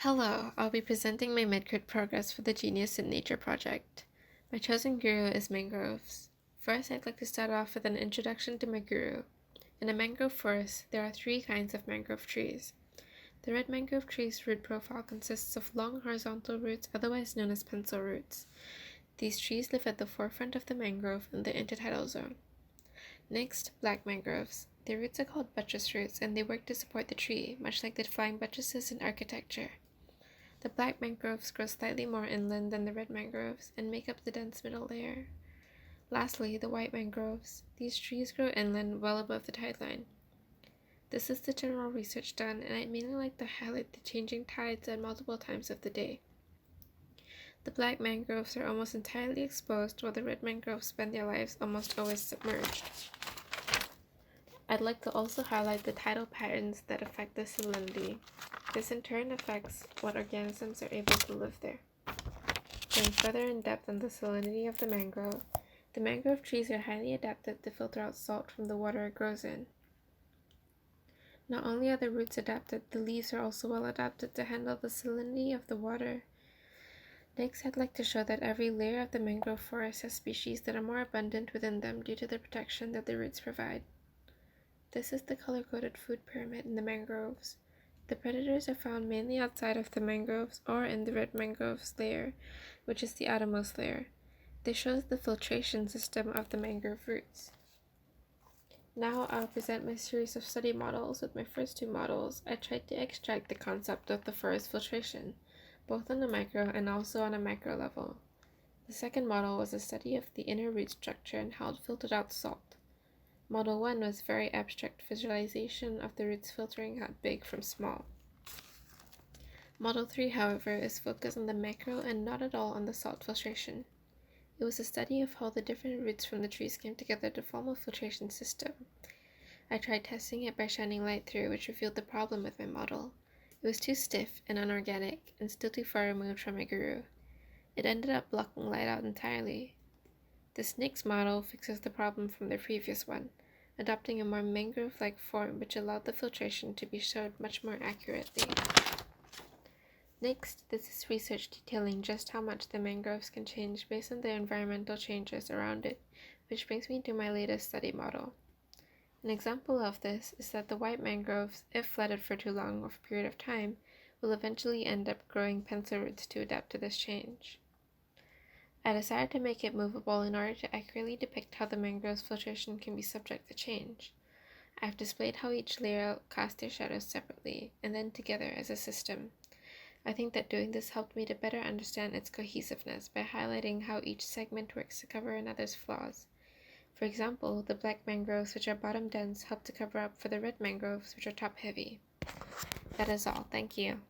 Hello, I'll be presenting my mid-crit progress for the Genius in Nature project. My chosen guru is mangroves. First, I'd like to start off with an introduction to my guru. In a mangrove forest, there are three kinds of mangrove trees. The red mangrove tree's root profile consists of long horizontal roots, otherwise known as pencil roots. These trees live at the forefront of the mangrove in the intertidal zone. Next, black mangroves. Their roots are called buttress roots, and they work to support the tree, much like the flying buttresses in architecture. The black mangroves grow slightly more inland than the red mangroves and make up the dense middle layer. Lastly, the white mangroves. These trees grow inland well above the tide line. This is the general research done, and I'd mainly like to highlight the changing tides at multiple times of the day. The black mangroves are almost entirely exposed, while the red mangroves spend their lives almost always submerged. I'd like to also highlight the tidal patterns that affect the salinity. This in turn affects what organisms are able to live there. Going further in depth on the salinity of the mangrove trees are highly adapted to filter out salt from the water it grows in. Not only are the roots adapted, the leaves are also well adapted to handle the salinity of the water. Next, I'd like to show that every layer of the mangrove forest has species that are more abundant within them due to the protection that the roots provide. This is the color-coded food pyramid in the mangroves. The predators are found mainly outside of the mangroves or in the red mangroves layer, which is the outermost layer. This shows the filtration system of the mangrove roots. Now I'll present my series of study models. With my first two models, I tried to extract the concept of the forest filtration, both on a micro and also on a macro level. The second model was a study of the inner root structure and how it filtered out salt. Model 1 was very abstract visualization of the roots filtering out big from small. Model 3, however, is focused on the macro and not at all on the salt filtration. It was a study of how the different roots from the trees came together to form a filtration system. I tried testing it by shining light through, which revealed the problem with my model. It was too stiff and unorganic, and still too far removed from my guru. It ended up blocking light out entirely. This next model fixes the problem from the previous one, adopting a more mangrove-like form which allowed the filtration to be showed much more accurately. Next, this is research detailing just how much the mangroves can change based on the environmental changes around it, which brings me to my latest study model. An example of this is that the white mangroves, if flooded for too long of a period of time, will eventually end up growing pencil roots to adapt to this change. I decided to make it movable in order to accurately depict how the mangrove's filtration can be subject to change. I have displayed how each layer casts their shadows separately, and then together as a system. I think that doing this helped me to better understand its cohesiveness by highlighting how each segment works to cover another's flaws. For example, the black mangroves, which are bottom dense, help to cover up for the red mangroves, which are top heavy. That is all. Thank you.